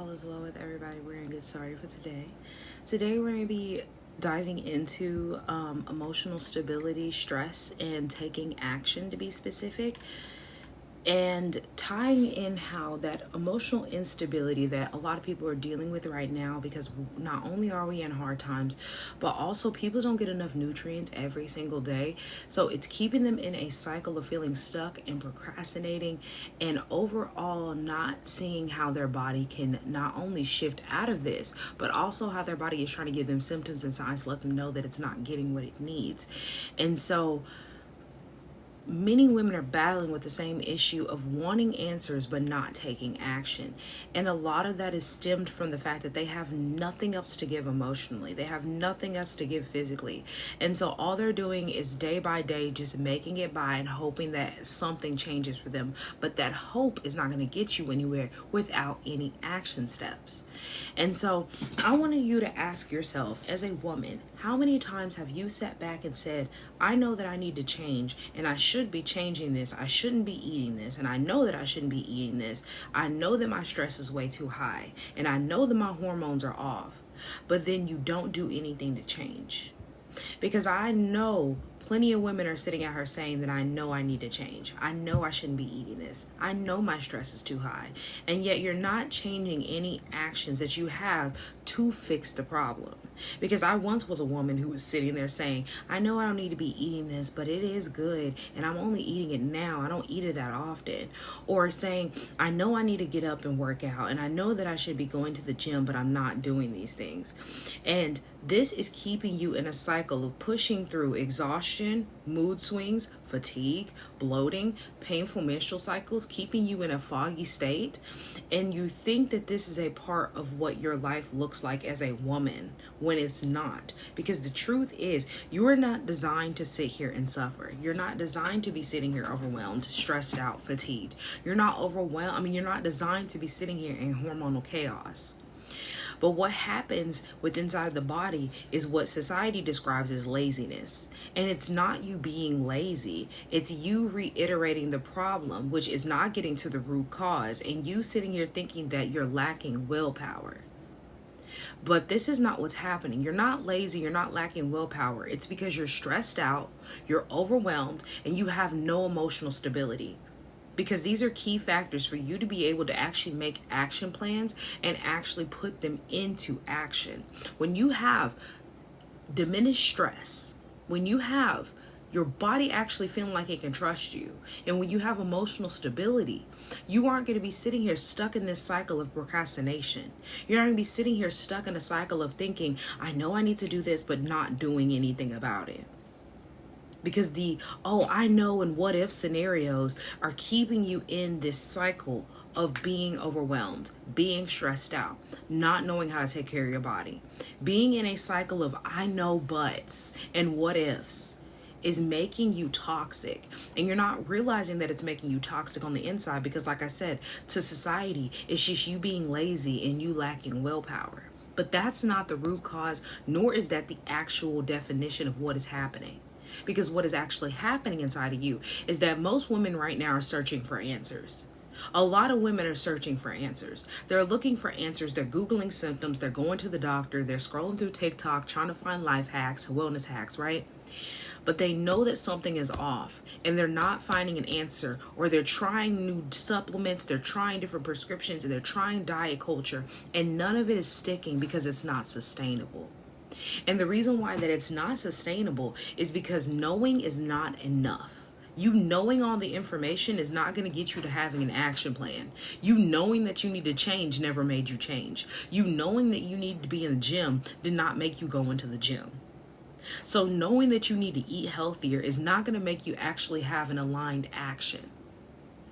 all is well with everybody. We're going to get started for today. Today, we're going to be diving into emotional stability, stress, and taking action to be specific, and tying in how that emotional instability that a lot of people are dealing with right now, because not only are we in hard times, but also people don't get enough nutrients every single day, so it's keeping them in a cycle of feeling stuck and procrastinating, and overall not seeing how their body can not only shift out of this, but also how their body is trying to give them symptoms and signs to let them know that it's not getting what it needs. And so many women are battling with the same issue of wanting answers but not taking action. And a lot of that is stemmed from the fact that they have nothing else to give emotionally. They have nothing else to give physically. And so all they're doing is day by day just making it by and hoping that something changes for them. But that hope is not going to get you anywhere without any action steps. And so I wanted you to ask yourself, as a woman, how many times have you sat back and said, I know that I need to change and I should be changing this. I shouldn't be eating this. And I know that I shouldn't be eating this. I know that my stress is way too high. And I know that my hormones are off. But then you don't do anything to change. Because I know plenty of women are sitting at her saying that I know I need to change. I know I shouldn't be eating this. I know my stress is too high. And yet you're not changing any actions that you have to fix the problem. Because I once was a woman who was sitting there saying, I know I don't need to be eating this, but it is good and I'm only eating it now. I don't eat it that often. Or saying, I know I need to get up and work out and I know that I should be going to the gym, but I'm not doing these things. And this is keeping you in a cycle of pushing through exhaustion, mood swings, fatigue, bloating, painful menstrual cycles, keeping you in a foggy state. And you think that this is a part of what your life looks like as a woman, when it's not. Because the truth is, you are not designed to sit here and suffer. You're not designed to be sitting here overwhelmed, stressed out, fatigued. You're not overwhelmed. You're not designed to be sitting here in hormonal chaos. But what happens with inside the body is what society describes as laziness. And it's not you being lazy. It's you reiterating the problem, which is not getting to the root cause, and you sitting here thinking that you're lacking willpower. But this is not what's happening. You're not lazy. You're not lacking willpower. It's because you're stressed out, you're overwhelmed, and you have no emotional stability. Because these are key factors for you to be able to actually make action plans and actually put them into action. When you have diminished stress, when you have your body actually feeling like it can trust you, and when you have emotional stability, you aren't going to be sitting here stuck in this cycle of procrastination. You're not going to be sitting here stuck in a cycle of thinking, I know I need to do this, but not doing anything about it. Because the, I know and what if scenarios are keeping you in this cycle of being overwhelmed, being stressed out, not knowing how to take care of your body. Being in a cycle of I know buts and what ifs is making you toxic. And you're not realizing that it's making you toxic on the inside because, like I said, to society, it's just you being lazy and you lacking willpower. But that's not the root cause, nor is that the actual definition of what is happening. Because what is actually happening inside of you is that most women right now are searching for answers. A lot of women are searching for answers. They're looking for answers. They're Googling symptoms. They're going to the doctor. They're scrolling through TikTok, trying to find life hacks, wellness hacks, right? But they know that something is off and they're not finding an answer, or they're trying new supplements. They're trying different prescriptions and they're trying diet culture, and none of it is sticking because it's not sustainable. And the reason why that it's not sustainable is because knowing is not enough. You knowing all the information is not going to get you to having an action plan. You knowing that you need to change never made you change. You knowing that you need to be in the gym did not make you go into the gym. So knowing that you need to eat healthier is not going to make you actually have an aligned action.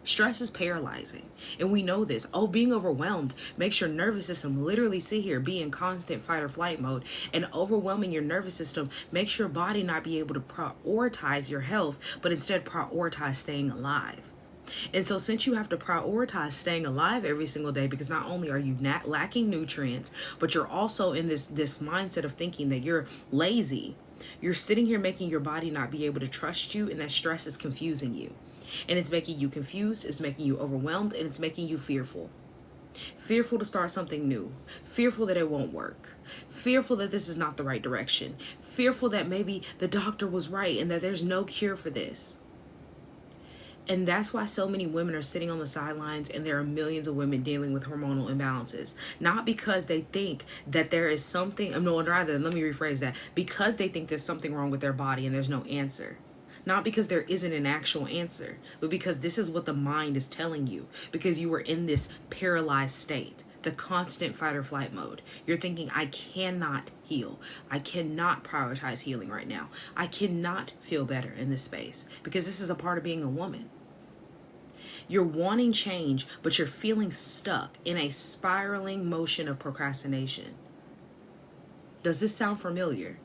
Stress is paralyzing, and we know this. Being overwhelmed makes your nervous system literally sit here, be in constant fight or flight mode, and overwhelming your nervous system makes your body not be able to prioritize your health, but instead prioritize staying alive. And so since you have to prioritize staying alive every single day, because not only are you lacking nutrients, but you're also in this mindset of thinking that you're lazy, you're sitting here making your body not be able to trust you, and that stress is confusing you. And it's making you confused, it's making you overwhelmed, and it's making you fearful. fearful to start something new, fearful that it won't work, fearful that this is not the right direction, fearful that maybe the doctor was right and that there's no cure for this. And that's why so many women are sitting on the sidelines, and there are millions of women dealing with hormonal imbalances. Not because they think that there is something, no, rather, let me rephrase that, because they think there's something wrong with their body and there's no answer. Not because there isn't an actual answer, but because this is what the mind is telling you, because you are in this paralyzed state, the constant fight or flight mode. You're thinking, I cannot heal. I cannot prioritize healing right now. I cannot feel better in this space, because this is a part of being a woman. You're wanting change, but you're feeling stuck in a spiraling motion of procrastination. Does this sound familiar?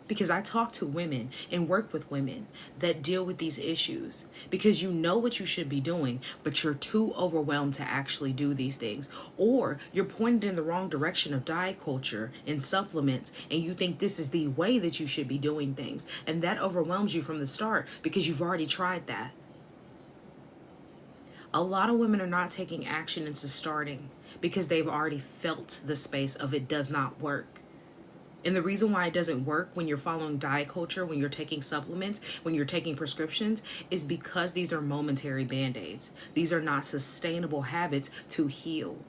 Because I talk to women and work with women that deal with these issues, because you know what you should be doing, but you're too overwhelmed to actually do these things. Or you're pointed in the wrong direction of diet culture and supplements, and you think this is the way that you should be doing things. And that overwhelms you from the start because you've already tried that. A lot of women are not taking action into starting because they've already felt the space of it does not work. And the reason why it doesn't work when you're following diet culture, when you're taking supplements, when you're taking prescriptions, is because these are momentary band-aids. These are not sustainable habits to heal.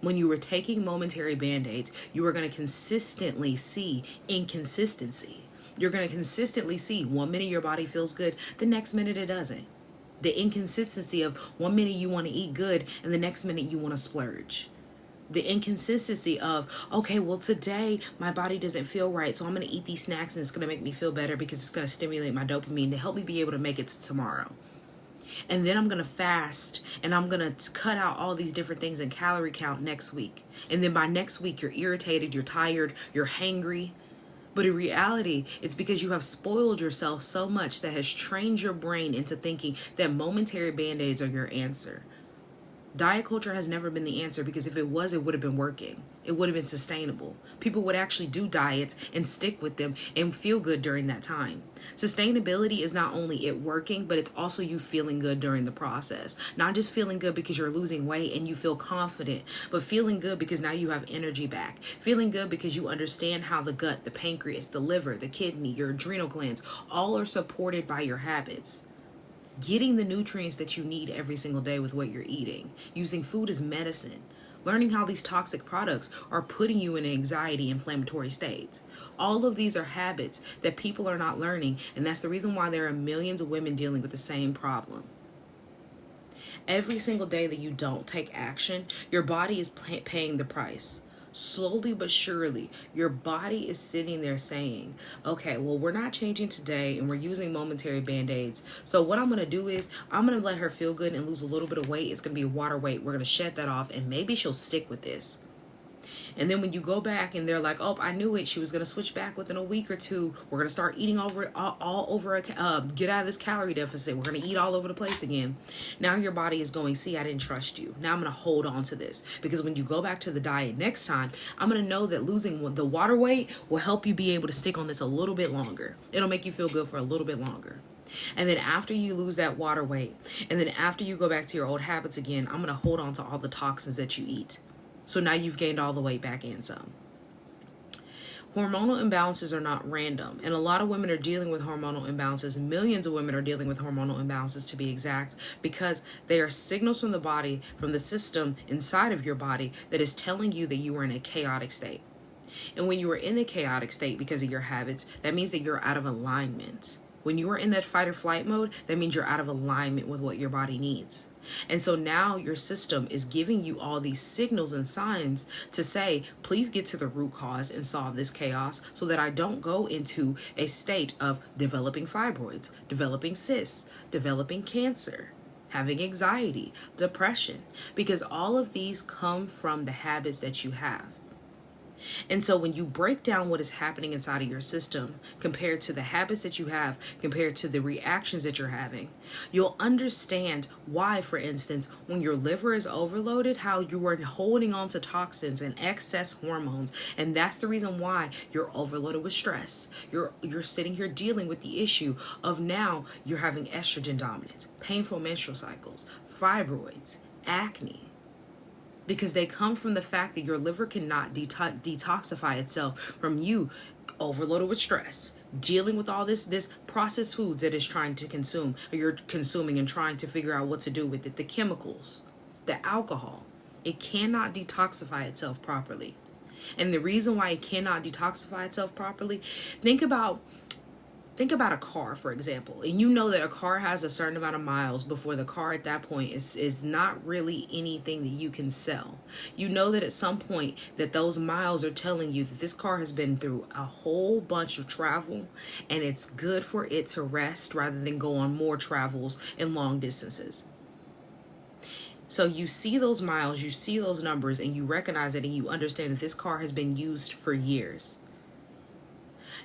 When you were taking momentary band-aids, you are going to consistently see inconsistency. You're going to consistently see 1 minute your body feels good, the next minute it doesn't. The inconsistency of 1 minute you want to eat good and the next minute you want to splurge. The inconsistency of, okay, well, today my body doesn't feel right, so I'm going to eat these snacks and it's going to make me feel better because it's going to stimulate my dopamine to help me be able to make it to tomorrow. And then I'm going to fast and I'm going to cut out all these different things and calorie count next week. And then by next week, you're irritated, you're tired, you're hangry. But in reality, it's because you have spoiled yourself so much that has trained your brain into thinking that momentary band-aids are your answer. Diet culture has never been the answer, because if it was, it would have been working. It would have been sustainable. People would actually do diets and stick with them and feel good during that time. Sustainability is not only it working, but it's also you feeling good during the process. Not just feeling good because you're losing weight and you feel confident, but feeling good because now you have energy back. Feeling good because you understand how the gut, the pancreas, the liver, the kidney, your adrenal glands, all are supported by your habits. Getting the nutrients that you need every single day with what you're eating. Using food as medicine. Learning how these toxic products are putting you in anxiety, inflammatory states. All of these are habits that people are not learning, and that's the reason why there are millions of women dealing with the same problem. Every single day that you don't take action, your body is paying the price. Slowly but surely, your body is sitting there saying, okay, well, we're not changing today and we're using momentary band-aids. So what I'm going to do is I'm going to let her feel good and lose a little bit of weight. It's going to be a water weight. We're going to shed that off and maybe she'll stick with this. And then when you go back and they're like, oh, I knew it, she was going to switch back within a week or two. We're going to start eating all over, get out of this calorie deficit. We're going to eat all over the place again. Now your body is going, see, I didn't trust you. Now I'm going to hold on to this, because when you go back to the diet next time, I'm going to know that losing the water weight will help you be able to stick on this a little bit longer. It'll make you feel good for a little bit longer. And then after you lose that water weight, and then after you go back to your old habits again, I'm going to hold on to all the toxins that you eat. So now you've gained all the weight back and some. Hormonal imbalances are not random. And a lot of women are dealing with hormonal imbalances. Millions of women are dealing with hormonal imbalances, to be exact, because they are signals from the body, from the system inside of your body, that is telling you that you are in a chaotic state. And when you are in a chaotic state because of your habits, that means that you're out of alignment. When you are in that fight or flight mode, that means you're out of alignment with what your body needs. And so now your system is giving you all these signals and signs to say, please get to the root cause and solve this chaos so that I don't go into a state of developing fibroids, developing cysts, developing cancer, having anxiety, depression, because all of these come from the habits that you have. And so when you break down what is happening inside of your system compared to the habits that you have, compared to the reactions that you're having, you'll understand why, for instance, when your liver is overloaded, how you are holding on to toxins and excess hormones. And that's the reason why you're overloaded with stress. You're sitting here dealing with the issue of now you're having estrogen dominance, painful menstrual cycles, fibroids, acne. because they come from the fact that your liver cannot detoxify itself from you overloaded with stress, dealing with all this processed foods that it's trying to consume, or you're consuming and trying to figure out what to do with it, the chemicals, the alcohol. It cannot detoxify itself properly. And the reason why it cannot detoxify itself properly, think about a car, for example, and you know that a car has a certain amount of miles before the car at that point is not really anything that you can sell. You know that at some point that those miles are telling you that this car has been through a whole bunch of travel and it's good for it to rest rather than go on more travels and long distances. So you see those miles, you see those numbers, and you recognize it, and you understand that this car has been used for years.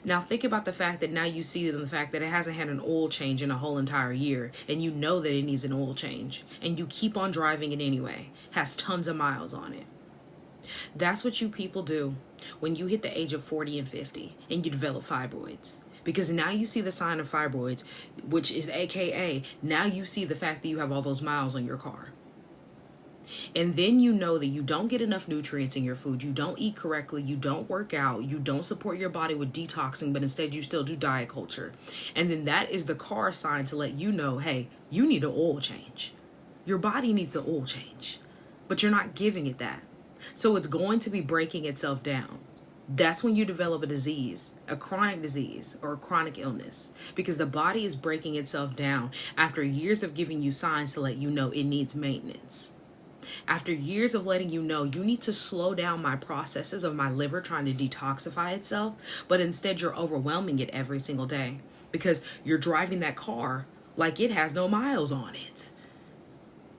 Now think about the fact that now you see the fact that it hasn't had an oil change in a whole entire year, and you know that it needs an oil change, and you keep on driving it anyway. Has tons of miles on it. That's what you people do when you hit the age of 40 and 50 and you develop fibroids. Because now you see the sign of fibroids, which is AKA, now you see the fact that you have all those miles on your car. And then you know that you don't get enough nutrients in your food, you don't eat correctly, you don't work out, you don't support your body with detoxing, but instead you still do diet culture. And then that is the car sign to let you know, hey, you need an oil change. Your body needs an oil change, but you're not giving it that. So it's going to be breaking itself down. That's when you develop a disease, a chronic disease or a chronic illness, because the body is breaking itself down after years of giving you signs to let you know it needs maintenance. After years of letting you know you need to slow down my processes of my liver trying to detoxify itself, but instead you're overwhelming it every single day because you're driving that car like it has no miles on it,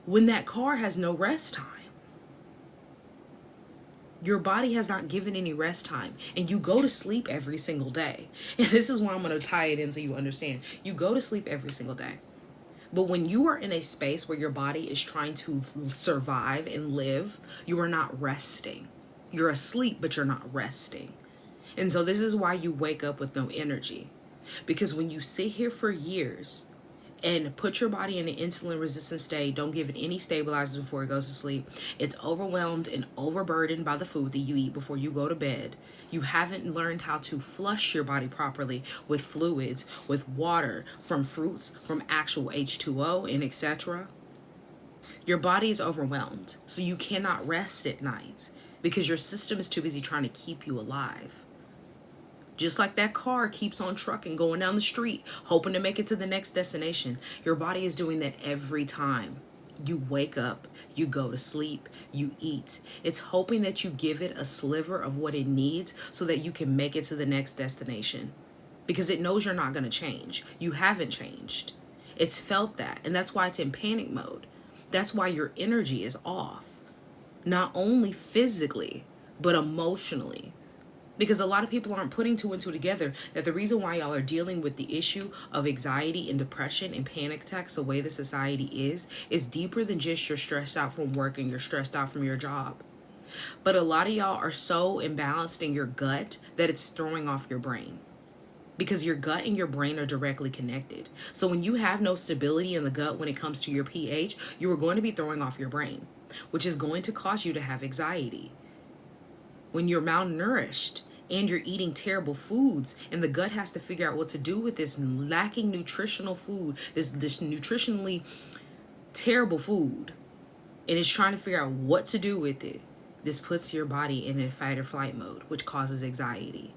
when that car has no rest time. Your body has not given any rest time, and you go to sleep every single day. And this is why I'm going to tie it in so you understand. You go to sleep every single day. But when you are in a space where your body is trying to survive and live, you are not resting. You're asleep, but you're not resting. And so this is why you wake up with no energy. Because when you sit here for years and put your body in an insulin resistant state, don't give it any stabilizers before it goes to sleep, it's overwhelmed and overburdened by the food that you eat before you go to bed. You haven't learned how to flush your body properly with fluids, with water, from fruits, from actual H2O, and etc. Your body is overwhelmed, so you cannot rest at night because your system is too busy trying to keep you alive. Just like that car keeps on trucking, going down the street, hoping to make it to the next destination, your body is doing that every time. You wake up, you go to sleep, you eat. It's hoping that you give it a sliver of what it needs so that you can make it to the next destination. Because it knows you're not going to change. You haven't changed. It's felt that, and that's why it's in panic mode. That's why your energy is off. Not only physically, but emotionally. Because a lot of people aren't putting two and two together, that the reason why y'all are dealing with the issue of anxiety and depression and panic attacks the way the society is deeper than just you're stressed out from work and you're stressed out from your job. But a lot of y'all are so imbalanced in your gut that it's throwing off your brain. Because your gut and your brain are directly connected. So when you have no stability in the gut when it comes to your pH, you are going to be throwing off your brain, which is going to cause you to have anxiety. When you're malnourished and you're eating terrible foods and the gut has to figure out what to do with this lacking nutritional food, this nutritionally terrible food, and it's trying to figure out what to do with it, this puts your body in a fight or flight mode, which causes anxiety.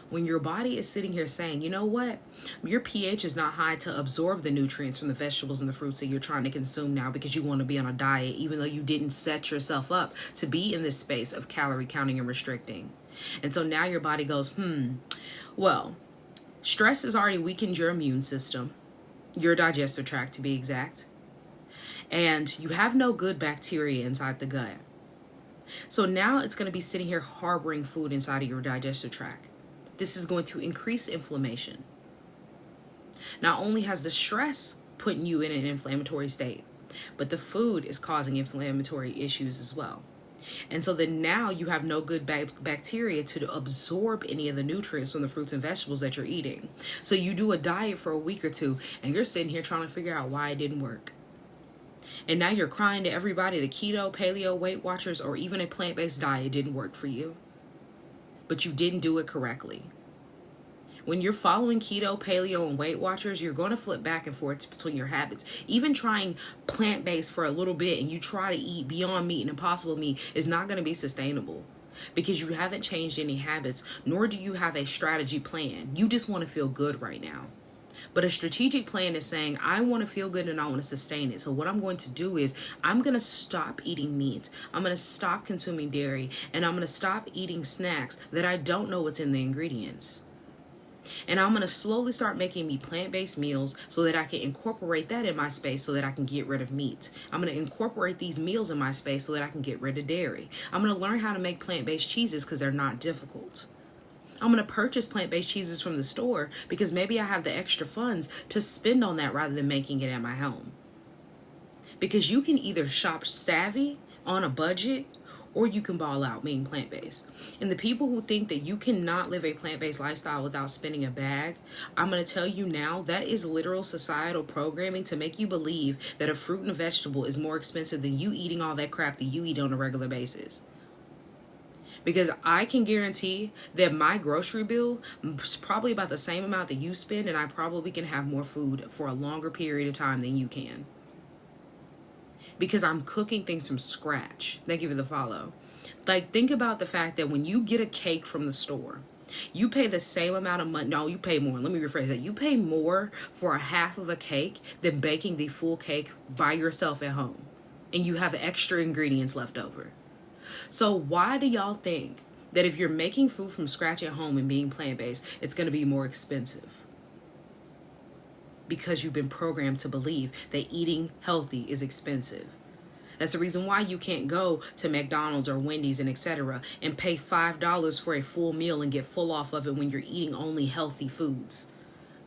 When your body is sitting here saying, you know what, your pH is not high to absorb the nutrients from the vegetables and the fruits that you're trying to consume now because you want to be on a diet, even though you didn't set yourself up to be in this space of calorie counting and restricting. And so now your body goes, well, stress has already weakened your immune system, your digestive tract to be exact, and you have no good bacteria inside the gut. So now it's going to be sitting here harboring food inside of your digestive tract. This is going to increase inflammation. Not only has the stress putting you in an inflammatory state, but the food is causing inflammatory issues as well. And so then now you have no good bacteria to absorb any of the nutrients from the fruits and vegetables that you're eating. So you do a diet for a week or two and you're sitting here trying to figure out why it didn't work. And now you're crying to everybody that keto, paleo, Weight Watchers, or even a plant-based diet didn't work for you. But you didn't do it correctly. When you're following keto, paleo, and Weight Watchers, you're going to flip back and forth between your habits. Even trying plant-based for a little bit and you try to eat Beyond Meat and Impossible Meat is not going to be sustainable because you haven't changed any habits, nor do you have a strategy plan. You just want to feel good right now. But a strategic plan is saying, I want to feel good and I want to sustain it. So what I'm going to do is I'm going to stop eating meat. I'm going to stop consuming dairy. And I'm going to stop eating snacks that I don't know what's in the ingredients. And I'm going to slowly start making me plant-based meals so that I can incorporate that in my space so that I can get rid of meat. I'm going to incorporate these meals in my space so that I can get rid of dairy. I'm going to learn how to make plant-based cheeses because they're not difficult. I'm going to purchase plant-based cheeses from the store because maybe I have the extra funds to spend on that rather than making it at my home. Because you can either shop savvy on a budget or you can ball out being plant-based. And the people who think that you cannot live a plant-based lifestyle without spending a bag, I'm going to tell you now, that is literal societal programming to make you believe that a fruit and a vegetable is more expensive than you eating all that crap that you eat on a regular basis. Because I can guarantee that my grocery bill is probably about the same amount that you spend, and I probably can have more food for a longer period of time than you can. Because I'm cooking things from scratch. Thank you for the follow. Like, think about the fact that when you get a cake from the store, you pay the same amount of money. No, you pay more. Let me rephrase that. You pay more for a half of a cake than baking the full cake by yourself at home. And you have extra ingredients left over. So why do y'all think that if you're making food from scratch at home and being plant-based, it's going to be more expensive? Because you've been programmed to believe that eating healthy is expensive. That's the reason why you can't go to McDonald's or Wendy's and etc. and pay $5 for a full meal and get full off of it when you're eating only healthy foods.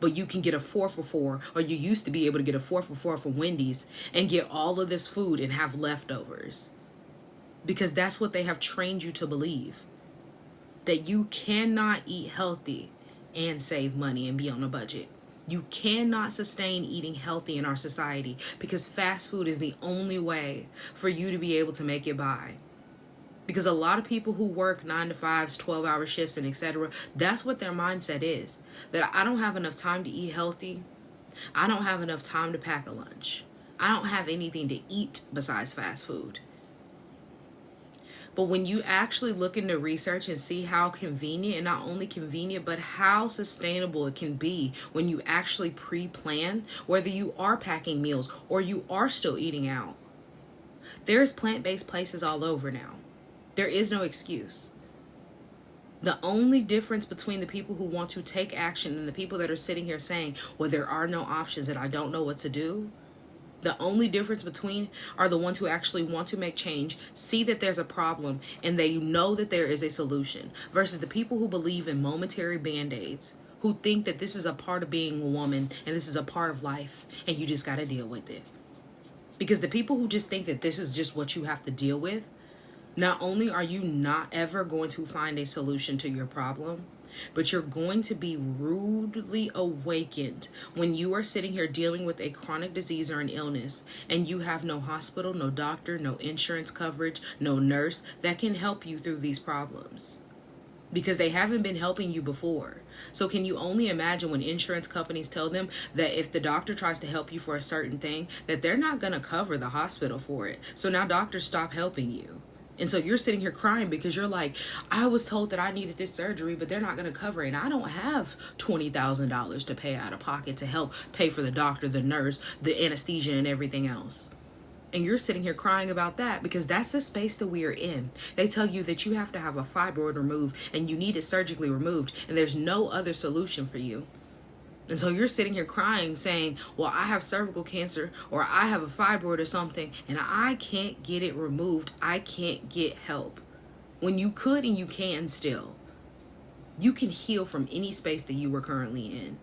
But you can get a 4 for 4, or you used to be able to get a 4 for 4 from Wendy's and get all of this food and have leftovers. Because that's what they have trained you to believe. That you cannot eat healthy and save money and be on a budget. You cannot sustain eating healthy in our society because fast food is the only way for you to be able to make it by. Because a lot of people who work 9 to 5s, 12-hour shifts, and etc., that's what their mindset is. That I don't have enough time to eat healthy. I don't have enough time to pack a lunch. I don't have anything to eat besides fast food. But when you actually look into research and see how convenient, and not only convenient, but how sustainable it can be when you actually pre-plan, whether you are packing meals or you are still eating out. There's plant-based places all over now. There is no excuse. The only difference between the people who want to take action and the people that are sitting here saying, well, there are no options and I don't know what to do, the only difference between are the ones who actually want to make change, see that there's a problem, and they know that there is a solution, versus the people who believe in momentary band-aids, who think that this is a part of being a woman and this is a part of life and you just got to deal with it. Because the people who just think that this is just what you have to deal with, not only are you not ever going to find a solution to your problem, but you're going to be rudely awakened when you are sitting here dealing with a chronic disease or an illness and you have no hospital, no doctor, no insurance coverage, no nurse that can help you through these problems. Because they haven't been helping you before. So can you only imagine when insurance companies tell them that if the doctor tries to help you for a certain thing, that they're not going to cover the hospital for it. So now doctors stop helping you. And so you're sitting here crying because you're like, I was told that I needed this surgery, but they're not going to cover it. And I don't have $20,000 to pay out of pocket to help pay for the doctor, the nurse, the anesthesia, and everything else. And you're sitting here crying about that because that's the space that we are in. They tell you that you have to have a fibroid removed and you need it surgically removed and there's no other solution for you. And so you're sitting here crying saying, well, I have cervical cancer or I have a fibroid or something and I can't get it removed. I can't get help. When you could and you can still. You can heal from any space that you were currently in.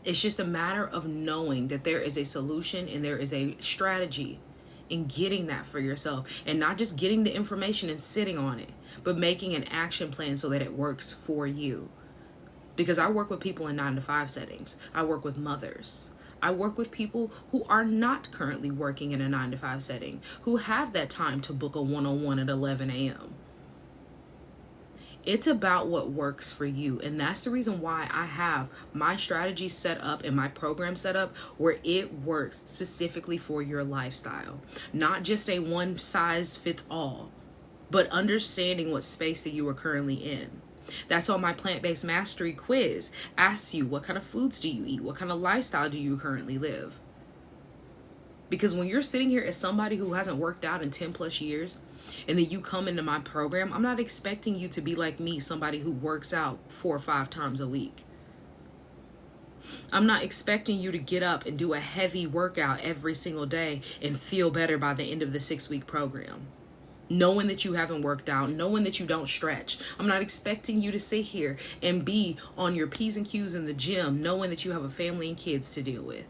It's just a matter of knowing that there is a solution and there is a strategy in getting that for yourself. And not just getting the information and sitting on it, but making an action plan so that it works for you. Because I work with people in 9 to 5 settings. I work with mothers. I work with people who are not currently working in a 9 to 5 setting, who have that time to book a one-on-one at 11 a.m. It's about what works for you. And that's the reason why I have my strategy set up and my program set up where it works specifically for your lifestyle. Not just a one size fits all, but understanding what space that you are currently in. That's why my plant-based mastery quiz asks you, what kind of foods do you eat? What kind of lifestyle do you currently live? Because when you're sitting here as somebody who hasn't worked out in 10 plus years, and then you come into my program, I'm not expecting you to be like me, somebody who works out 4 or 5 times a week. I'm not expecting you to get up and do a heavy workout every single day and feel better by the end of the 6-week program, knowing that you haven't worked out, knowing that you don't stretch. I'm not expecting you to sit here and be on your P's and Q's in the gym, knowing that you have a family and kids to deal with.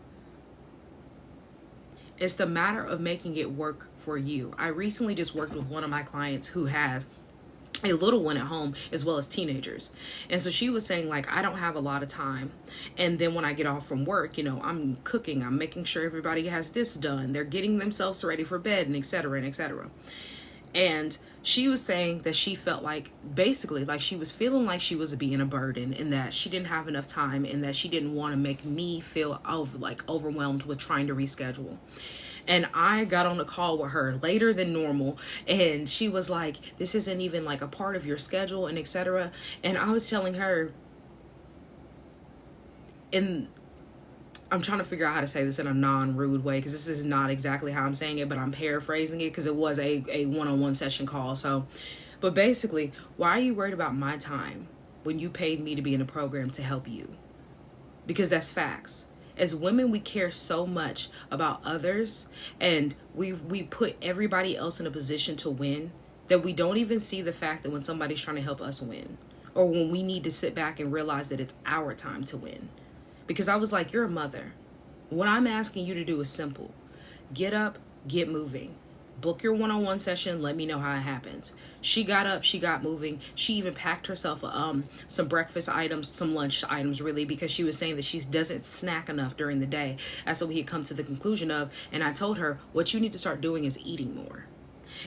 It's the matter of making it work for you. I recently just worked with one of my clients who has a little one at home as well as teenagers. And so she was saying, like, I don't have a lot of time. And then when I get off from work, I'm cooking, I'm making sure everybody has this done. They're getting themselves ready for bed and et cetera, and et cetera. And she was saying that she felt like, basically, like she was feeling like she was being a burden and that she didn't have enough time and that she didn't want to make me feel overwhelmed with trying to reschedule. And I got on a call with her later than normal, and she was like, this isn't even like a part of your schedule and et cetera. And I was telling her, and I'm trying to figure out how to say this in a non-rude way, because this is not exactly how I'm saying it, but I'm paraphrasing it because it was a one-on-one session call. So, but basically, why are you worried about my time when you paid me to be in a program to help you? Because that's facts. As women, we care so much about others, and we put everybody else in a position to win that we don't even see the fact that when somebody's trying to help us win, or when we need to sit back and realize that it's our time to win. Because I was like, you're a mother. What I'm asking you to do is simple. Get up, get moving. Book your one-on-one session. Let me know how it happens. She got up, she got moving. She even packed herself some breakfast items, some lunch items really, because she was saying that she doesn't snack enough during the day. That's what we had come to the conclusion of. And I told her, what you need to start doing is eating more.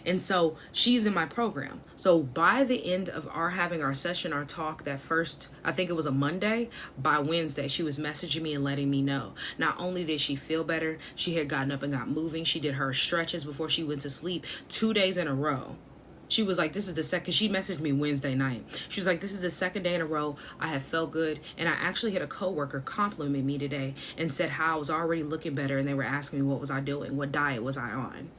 And so she's in my program. So by the end of our having our session, our talk, that first, I think it was a Monday, by Wednesday, she was messaging me and letting me know. Not only did she feel better, she had gotten up and got moving. She did her stretches before she went to sleep 2 days in a row. She was like, this is the second, she messaged me Wednesday night. She was like, this is the second day in a row I have felt good. And I actually had a coworker compliment me today and said how I was already looking better. And they were asking me, what was I doing? What diet was I on?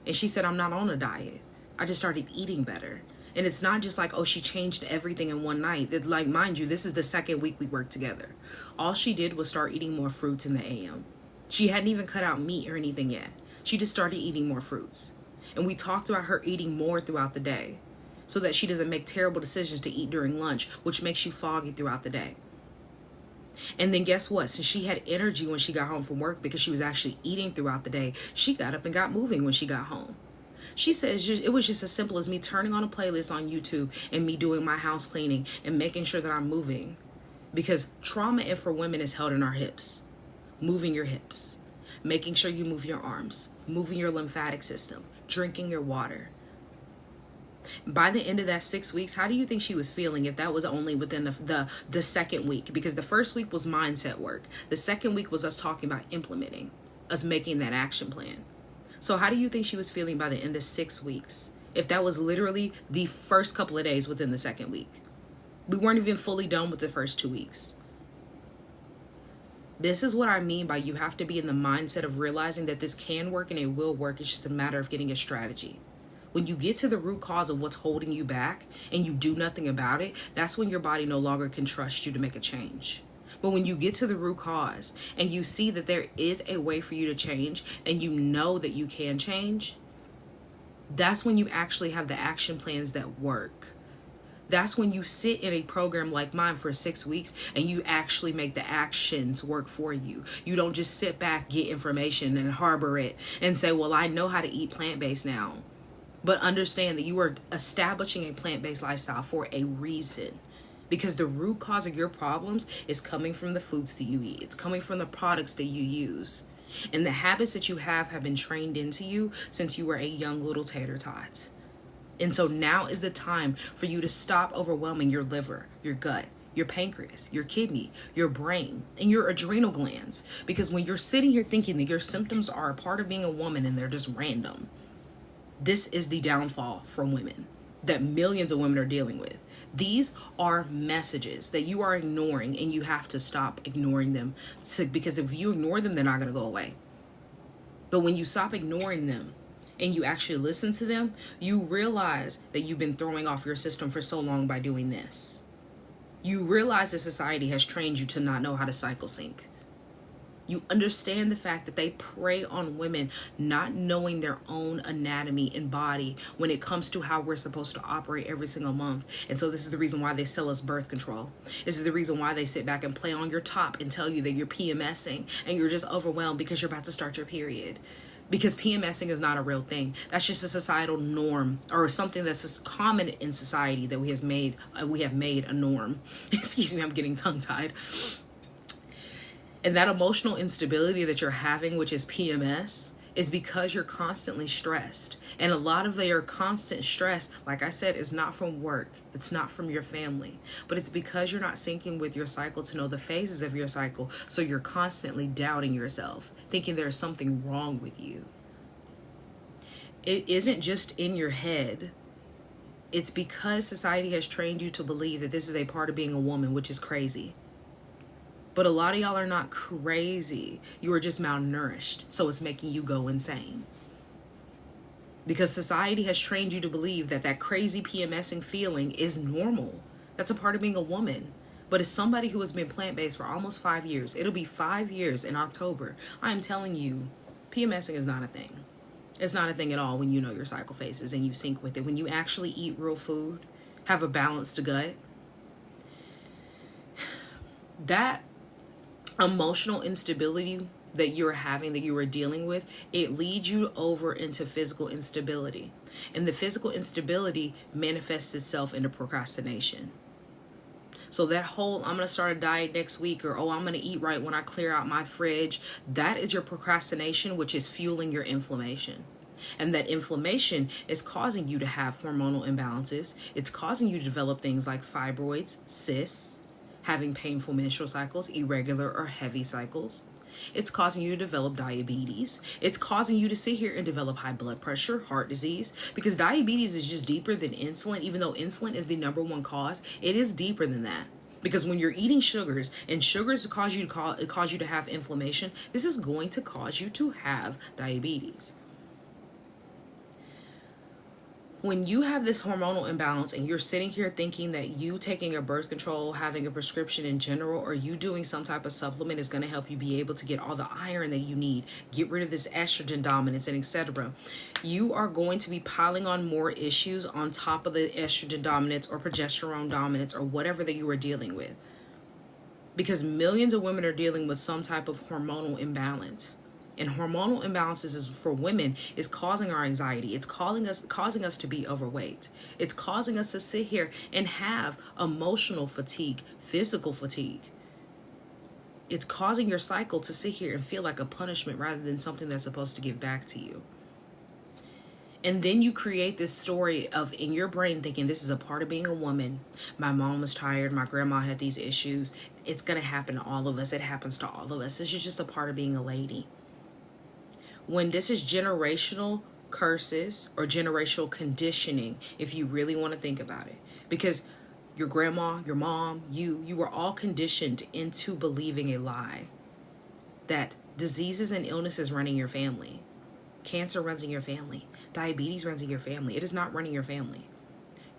And she said, I'm not on a diet. I just started eating better. And it's not just like, oh, she changed everything in one night. It, like, mind you, this is the second week we worked together. All she did was start eating more fruits in the AM. She hadn't even cut out meat or anything yet. She just started eating more fruits. And we talked about her eating more throughout the day so that she doesn't make terrible decisions to eat during lunch, which makes you foggy throughout the day. And then guess what? Since she had energy when she got home from work because she was actually eating throughout the day, she got up and got moving when she got home. She says it was just as simple as me turning on a playlist on YouTube and me doing my house cleaning and making sure that I'm moving. Because trauma and for women is held in our hips. Moving your hips. Making sure you move your arms. Moving your lymphatic system. Drinking your water. By the end of that 6 weeks, how do you think she was feeling if that was only within the second week? Because the first week was mindset work. The second week was us talking about implementing, us making that action plan. So how do you think she was feeling by the end of 6 weeks if that was literally the first couple of days within the second week? We weren't even fully done with the first 2 weeks. This is what I mean by you have to be in the mindset of realizing that this can work and it will work. It's just a matter of getting a strategy. When you get to the root cause of what's holding you back and you do nothing about it, that's when your body no longer can trust you to make a change. But when you get to the root cause and you see that there is a way for you to change and you know that you can change, that's when you actually have the action plans that work. That's when you sit in a program like mine for 6 weeks and you actually make the actions work for you. You don't just sit back, get information and harbor it and say, well, I know how to eat plant-based now. But understand that you are establishing a plant-based lifestyle for a reason. Because the root cause of your problems is coming from the foods that you eat. It's coming from the products that you use. And the habits that you have been trained into you since you were a young little tater tot. And so now is the time for you to stop overwhelming your liver, your gut, your pancreas, your kidney, your brain, and your adrenal glands. Because when you're sitting here thinking that your symptoms are a part of being a woman and they're just random, this is the downfall for women that millions of women are dealing with. These are messages that you are ignoring, and you have to stop ignoring them, because if you ignore them, they're not going to go away. But when you stop ignoring them and you actually listen to them, you realize that you've been throwing off your system for so long by doing this. You realize that society has trained you to not know how to cycle sync. You understand the fact that they prey on women not knowing their own anatomy and body when it comes to how we're supposed to operate every single month. And so this is the reason why they sell us birth control. This is the reason why they sit back and play on your top and tell you that you're PMSing and you're just overwhelmed because you're about to start your period. Because PMSing is not a real thing. That's just a societal norm, or something that's common in society that we have made a norm. Excuse me, I'm getting tongue-tied. And that emotional instability that you're having, which is PMS, is because you're constantly stressed. And a lot of your constant stress, like I said, is not from work. It's not from your family. But it's because you're not syncing with your cycle to know the phases of your cycle. So you're constantly doubting yourself, thinking there's something wrong with you. It isn't just in your head. It's because society has trained you to believe that this is a part of being a woman, which is crazy. But a lot of y'all are not crazy. You are just malnourished. So it's making you go insane. Because society has trained you to believe that that crazy PMSing feeling is normal. That's a part of being a woman. But as somebody who has been plant-based for almost 5 years, it'll be 5 years in October, I am telling you, PMSing is not a thing. It's not a thing at all when you know your cycle phases and you sync with it. When you actually eat real food, have a balanced gut, that emotional instability that you're having, that you are dealing with, it leads you over into physical instability. And the physical instability manifests itself into procrastination. So that whole, I'm going to start a diet next week, or, oh, I'm going to eat right when I clear out my fridge, that is your procrastination, which is fueling your inflammation. And that inflammation is causing you to have hormonal imbalances. It's causing you to develop things like fibroids, cysts, having painful menstrual cycles, irregular or heavy cycles. It's causing you to develop diabetes. It's causing you to sit here and develop high blood pressure, heart disease, because diabetes is just deeper than insulin. Even though insulin is the number one cause, it is deeper than that. Because when you're eating sugars, and sugars cause you to have inflammation, this is going to cause you to have diabetes. When you have this hormonal imbalance and you're sitting here thinking that you taking a birth control, having a prescription in general, or you doing some type of supplement is going to help you be able to get all the iron that you need, get rid of this estrogen dominance, and etc., you are going to be piling on more issues on top of the estrogen dominance or progesterone dominance or whatever that you are dealing with. Because millions of women are dealing with some type of hormonal imbalance. And hormonal imbalances is, for women, is causing our anxiety. It's causing us to be overweight. It's causing us to sit here and have emotional fatigue, physical fatigue. It's causing your cycle to sit here and feel like a punishment rather than something that's supposed to give back to you. And then you create this story of, in your brain, thinking this is a part of being a woman. My mom was tired. My grandma had these issues. It's going to happen to all of us. It happens to all of us. This is just a part of being a lady. When this is generational curses or generational conditioning, if you really want to think about it. Because your grandma, your mom, you were all conditioned into believing a lie. That diseases and illnesses run in your family. Cancer runs in your family. Diabetes runs in your family. It is not running your family.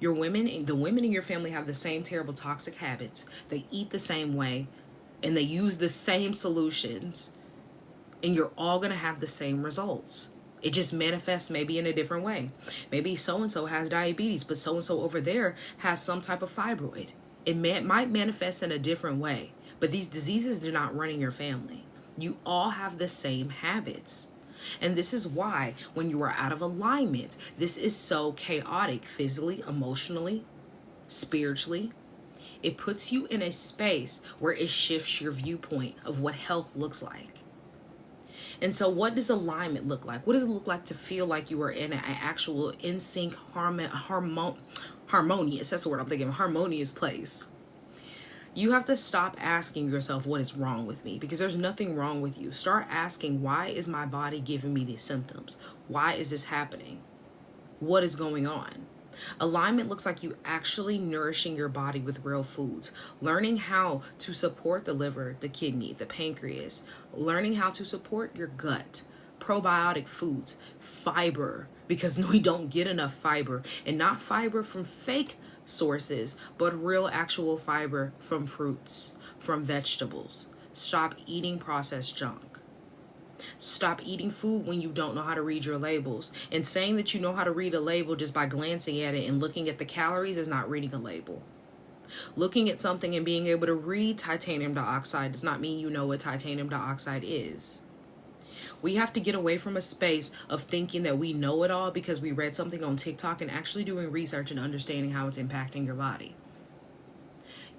The women in your family have the same terrible toxic habits. They eat the same way. And they use the same solutions. And you're all going to have the same results. It just manifests maybe in a different way. Maybe so-and-so has diabetes, but so-and-so over there has some type of fibroid. It might manifest in a different way. But these diseases do not run in your family. You all have the same habits. And this is why when you are out of alignment, this is so chaotic physically, emotionally, spiritually. It puts you in a space where it shifts your viewpoint of what health looks like. And so what does alignment look like? What does it look like to feel like you are in an actual in sync, harmonious, that's the word I'm thinking, harmonious place? You have to stop asking yourself, what is wrong with me? Because there's nothing wrong with you. Start asking, why is my body giving me these symptoms? Why is this happening? What is going on? Alignment looks like you actually nourishing your body with real foods, learning how to support the liver, the kidney, the pancreas, learning how to support your gut, probiotic foods, fiber, because we don't get enough fiber, and not fiber from fake sources, but real actual fiber from fruits, from vegetables. Stop eating processed junk. Stop eating food when you don't know how to read your labels. And saying that you know how to read a label just by glancing at it and looking at the calories is not reading a label. Looking at something and being able to read titanium dioxide does not mean you know what titanium dioxide is. We have to get away from a space of thinking that we know it all because we read something on TikTok and actually doing research and understanding how it's impacting your body.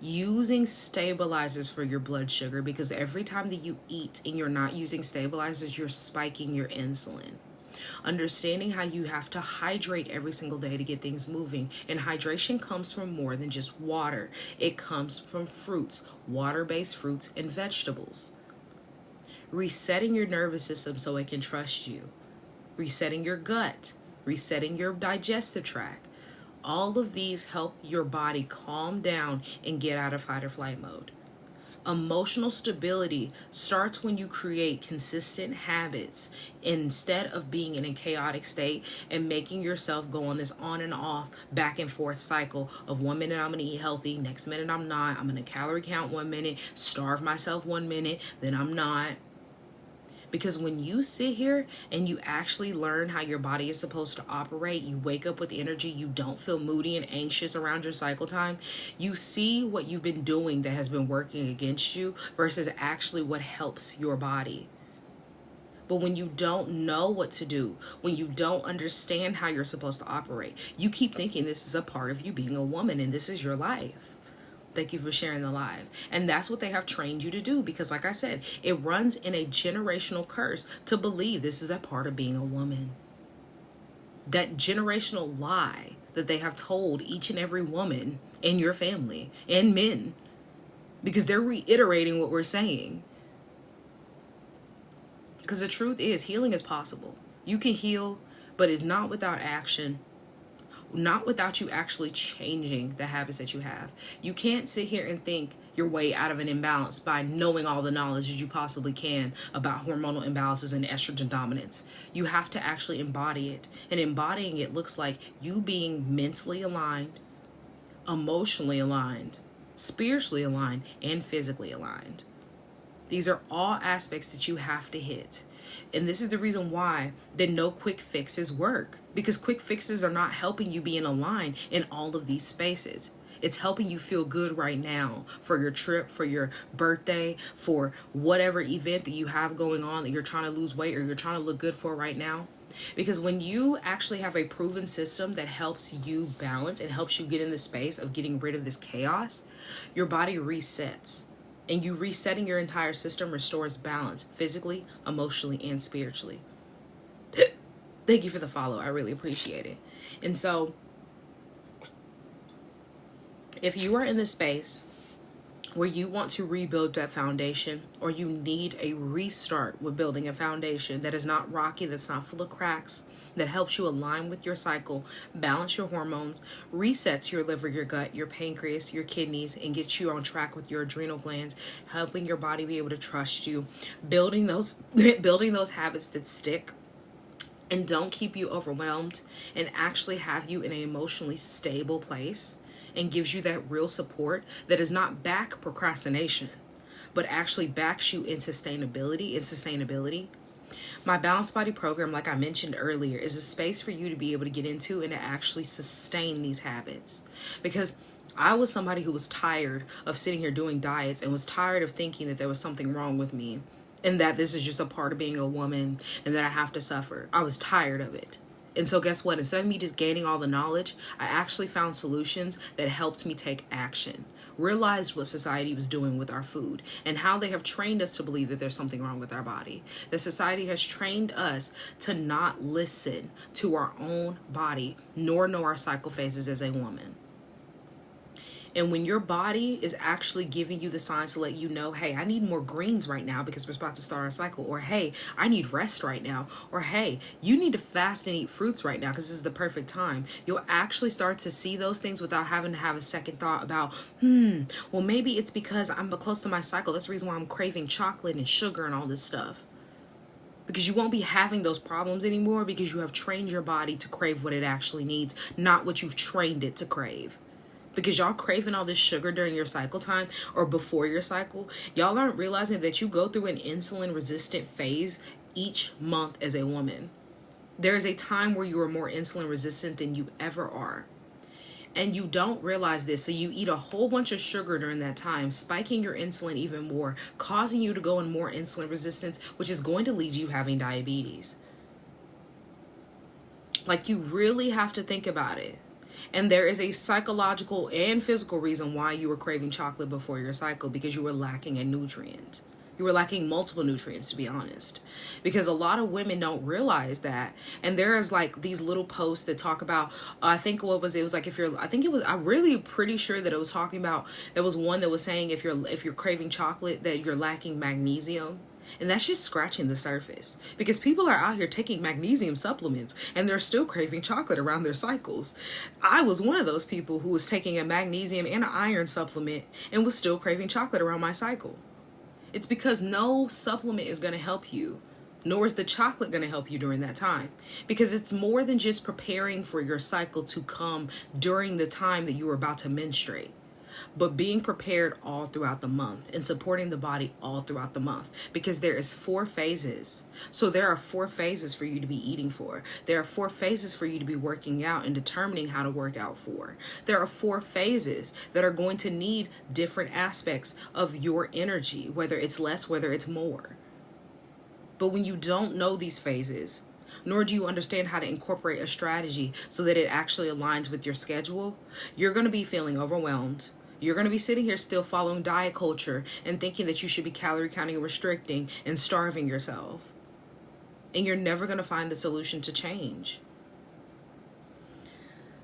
Using stabilizers for your blood sugar, because every time that you eat and you're not using stabilizers, you're spiking your insulin. Understanding how you have to hydrate every single day to get things moving. And hydration comes from more than just water. It comes from fruits, water-based fruits and vegetables. Resetting your nervous system so it can trust you. Resetting your gut. Resetting your digestive tract. All of these help your body calm down and get out of fight or flight mode. Emotional stability starts when you create consistent habits instead of being in a chaotic state and making yourself go on this on and off, back and forth cycle of 1 minute I'm going to eat healthy, next minute I'm not, I'm going to calorie count 1 minute, starve myself 1 minute, then I'm not. Because when you sit here and you actually learn how your body is supposed to operate, you wake up with energy, you don't feel moody and anxious around your cycle time, you see what you've been doing that has been working against you versus actually what helps your body. But when you don't know what to do, when you don't understand how you're supposed to operate, you keep thinking this is a part of you being a woman and this is your life. Thank you for sharing the live. And that's what they have trained you to do because, like I said, it runs in a generational curse to believe this is a part of being a woman. That generational lie that they have told each and every woman in your family and men, because they're reiterating what we're saying. Because the truth is, healing is possible. You can heal, but it's not without action. Not without you actually changing the habits that you have. You can't sit here and think your way out of an imbalance by knowing all the knowledge that you possibly can about hormonal imbalances and estrogen dominance. You have to actually embody it. And embodying it looks like you being mentally aligned, emotionally aligned, spiritually aligned, and physically aligned. These are all aspects that you have to hit. And this is the reason why the no quick fixes work. Because quick fixes are not helping you be in a line in all of these spaces. It's helping you feel good right now for your trip, for your birthday, for whatever event that you have going on that you're trying to lose weight or you're trying to look good for right now. Because when you actually have a proven system that helps you balance and helps you get in the space of getting rid of this chaos, your body resets. And you resetting your entire system restores balance physically, emotionally, and spiritually. Thank you for the follow. I really appreciate it. And so, if you are in the space where you want to rebuild that foundation, or you need a restart with building a foundation that is not rocky, that's not full of cracks, that helps you align with your cycle, balance your hormones, resets your liver, your gut, your pancreas, your kidneys, and gets you on track with your adrenal glands, helping your body be able to trust you, building those habits that stick and don't keep you overwhelmed, and actually have you in an emotionally stable place, and gives you that real support that is not back procrastination, but actually backs you into sustainability. My Balanced Body program, like I mentioned earlier, is a space for you to be able to get into and to actually sustain these habits. Because I was somebody who was tired of sitting here doing diets and was tired of thinking that there was something wrong with me and that this is just a part of being a woman and that I have to suffer. I was tired of it. And so guess what? Instead of me just gaining all the knowledge, I actually found solutions that helped me take action. realized what society was doing with our food and how they have trained us to believe that there's something wrong with our body. The society has trained us to not listen to our own body, nor know our cycle phases as a woman. And when your body is actually giving you the signs to let you know, hey, I need more greens right now because we're about to start our cycle. Or, hey, I need rest right now. Or, hey, you need to fast and eat fruits right now because this is the perfect time. You'll actually start to see those things without having to have a second thought about, well, maybe it's because I'm close to my cycle. That's the reason why I'm craving chocolate and sugar and all this stuff. Because you won't be having those problems anymore because you have trained your body to crave what it actually needs, not what you've trained it to crave. Because y'all craving all this sugar during your cycle time or before your cycle, y'all aren't realizing that you go through an insulin resistant phase each month as a woman. There is a time where you are more insulin resistant than you ever are. And you don't realize this, so you eat a whole bunch of sugar during that time, spiking your insulin even more, causing you to go in more insulin resistance, which is going to lead you having diabetes. Like, you really have to think about it. And there is a psychological and physical reason why you were craving chocolate before your cycle, because you were lacking a nutrient. You were lacking multiple nutrients, to be honest, because a lot of women don't realize that. And there's like these little posts that talk about, I think what was it was like, if you're, I think it was, I'm really pretty sure that it was talking about, there was one that was saying if you're craving chocolate that you're lacking magnesium. And that's just scratching the surface, because people are out here taking magnesium supplements and they're still craving chocolate around their cycles. I was one of those people who was taking a magnesium and an iron supplement and was still craving chocolate around my cycle. It's because no supplement is going to help you, nor is the chocolate going to help you during that time, because it's more than just preparing for your cycle to come during the time that you are about to menstruate, but being prepared all throughout the month and supporting the body all throughout the month, because there is 4 phases. So there are 4 phases for you to be eating for. There are 4 phases for you to be working out and determining how to work out for. There are 4 phases that are going to need different aspects of your energy, whether it's less, whether it's more. But when you don't know these phases, nor do you understand how to incorporate a strategy so that it actually aligns with your schedule, you're going to be feeling overwhelmed. You're going to be sitting here still following diet culture and thinking that you should be calorie counting and restricting and starving yourself. And you're never going to find the solution to change.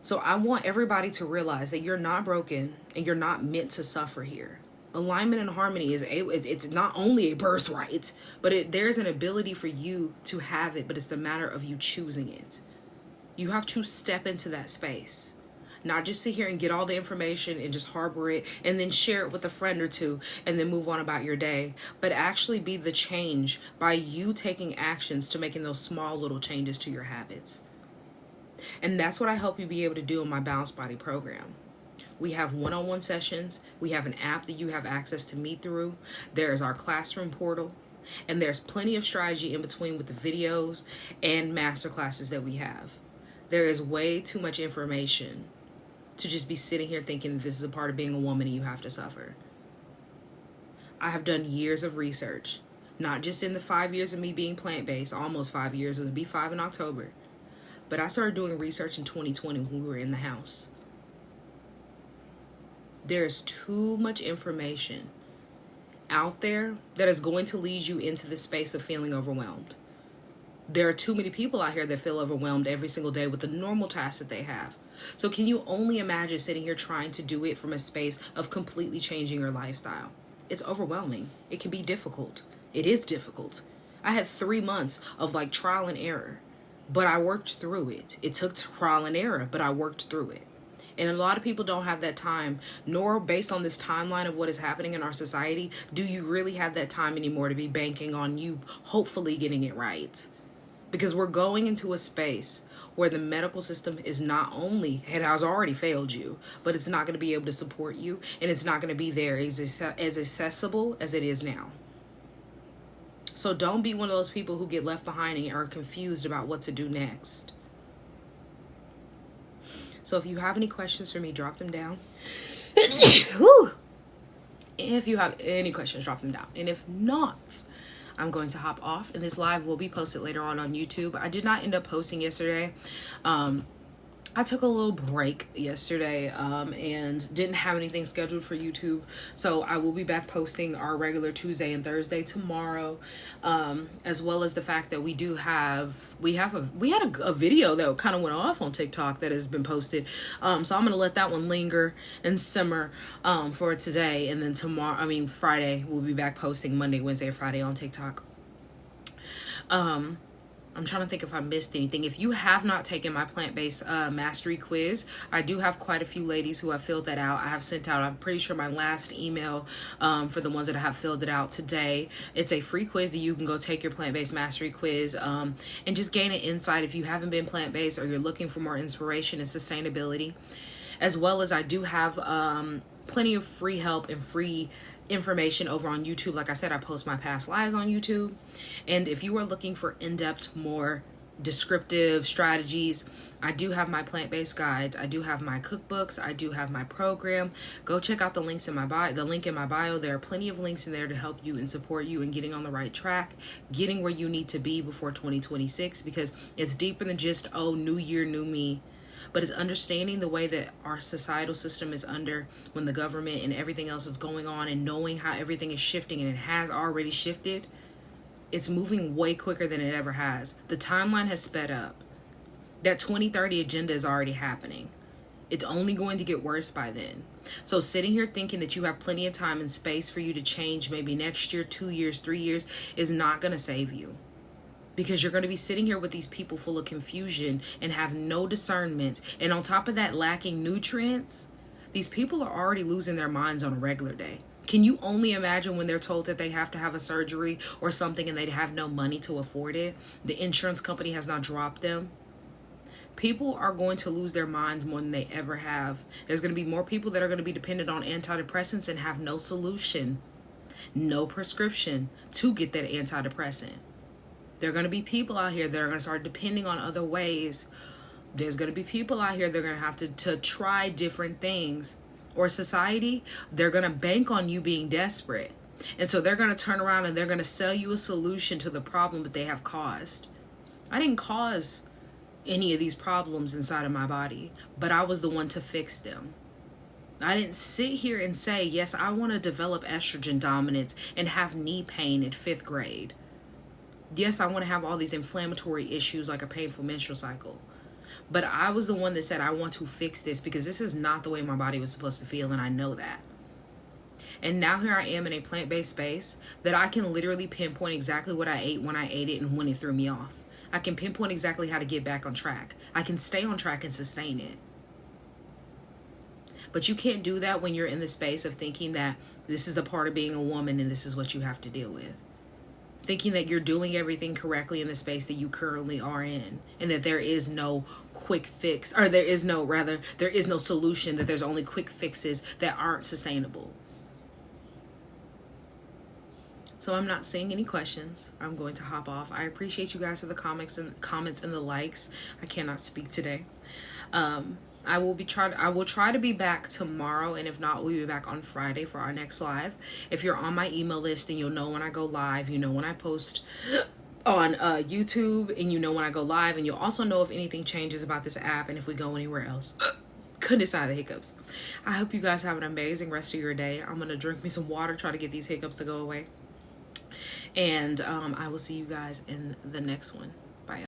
So I want everybody to realize that you're not broken and you're not meant to suffer here. Alignment and harmony it's not only a birthright, but there's an ability for you to have it, but it's the matter of you choosing it. You have to step into that space. Not just sit here and get all the information and just harbor it and then share it with a friend or two and then move on about your day, but actually be the change by you taking actions to making those small little changes to your habits. And that's what I help you be able to do in my Balanced Body program. We have one-on-one sessions. We have an app that you have access to me through. There is our classroom portal. And there's plenty of strategy in between with the videos and master classes that we have. There is way too much information to just be sitting here thinking that this is a part of being a woman and you have to suffer. I have done years of research, not just in the 5 years of me being plant-based, almost 5 years, it'll be 5 in October. But I started doing research in 2020 when we were in the house. There's too much information out there that is going to lead you into the space of feeling overwhelmed. There are too many people out here that feel overwhelmed every single day with the normal tasks that they have. So can you only imagine sitting here trying to do it from a space of completely changing your lifestyle? It's overwhelming. It can be difficult. It is difficult. I had 3 months of like trial and error, but I worked through it. It took trial and error, but I worked through it. And a lot of people don't have that time, nor based on this timeline of what is happening in our society, do you really have that time anymore to be banking on you hopefully getting it right. Because we're going into a space where the medical system is not only, it has already failed you, but it's not going to be able to support you, and it's not going to be there as accessible as it is now. So don't be one of those people who get left behind and are confused about what to do next. So if you have any questions for me, drop them down. If you have any questions, drop them down. And if not, I'm going to hop off, and this live will be posted later on YouTube. I did not end up posting yesterday. I I took a little break yesterday and didn't have anything scheduled for YouTube. So I will be back posting our regular Tuesday and Thursday tomorrow, as well as the fact that we had a video that kind of went off on TikTok that has been posted. So I'm going to let that one linger and simmer for today. And then Friday, we'll be back posting Monday, Wednesday, Friday on TikTok. I'm trying to think if I missed anything. If you have not taken my plant-based mastery quiz, I do have quite a few ladies who have filled that out. I have sent out, I'm pretty sure, my last email for the ones that have filled it out today. It's a free quiz that you can go take your plant-based mastery quiz and just gain an insight if you haven't been plant-based or you're looking for more inspiration and sustainability. As well as I do have plenty of free help and free information over on YouTube. Like I said, I post my past lives on YouTube. And if you are looking for in-depth, more descriptive strategies, I do have my plant-based guides. I do have my cookbooks. I do have my program. Go check out the links in my bio. The link in my bio. There are plenty of links in there to help you and support you in getting on the right track, getting where you need to be before 2026, because it's deeper than just, oh, new year, new me. But it's understanding the way that our societal system is under when the government and everything else is going on, and knowing how everything is shifting, and it has already shifted. It's moving way quicker than it ever has. The timeline has sped up. That 2030 agenda is already happening. It's only going to get worse by then. So sitting here thinking that you have plenty of time and space for you to change maybe next year, 2 years, 3 years is not going to save you. Because you're going to be sitting here with these people full of confusion and have no discernment. And on top of that, lacking nutrients. These people are already losing their minds on a regular day. Can you only imagine when they're told that they have to have a surgery or something and they have no money to afford it? The insurance company has not dropped them. People are going to lose their minds more than they ever have. There's going to be more people that are going to be dependent on antidepressants and have no solution, no prescription to get that antidepressant. There are going to be people out here that are going to start depending on other ways. There's going to be people out here that are going to have to try different things. Or society, they're going to bank on you being desperate. And so they're going to turn around and they're going to sell you a solution to the problem that they have caused. I didn't cause any of these problems inside of my body, but I was the one to fix them. I didn't sit here and say, yes, I want to develop estrogen dominance and have knee pain in 5th grade. Yes, I want to have all these inflammatory issues like a painful menstrual cycle. But I was the one that said, I want to fix this because this is not the way my body was supposed to feel, and I know that. And now here I am in a plant-based space that I can literally pinpoint exactly what I ate, when I ate it, and when it threw me off. I can pinpoint exactly how to get back on track. I can stay on track and sustain it. But you can't do that when you're in the space of thinking that this is the part of being a woman and this is what you have to deal with. Thinking that you're doing everything correctly in the space that you currently are in, and that there is no quick fix, or there is no solution, that there's only quick fixes that aren't sustainable. So I'm not seeing any questions. I'm going to hop off. I appreciate you guys for the comments and the likes. I cannot speak today. I will try to be back tomorrow, and if not, we'll be back on Friday for our next live. If you're on my email list, then you'll know when I go live. You know when I post on YouTube, and you know when I go live, and you'll also know if anything changes about this app and if we go anywhere else. Goodness, I have the hiccups. I hope you guys have an amazing rest of your day. I'm gonna drink me some water, try to get these hiccups to go away, and I will see you guys in the next one. Bye.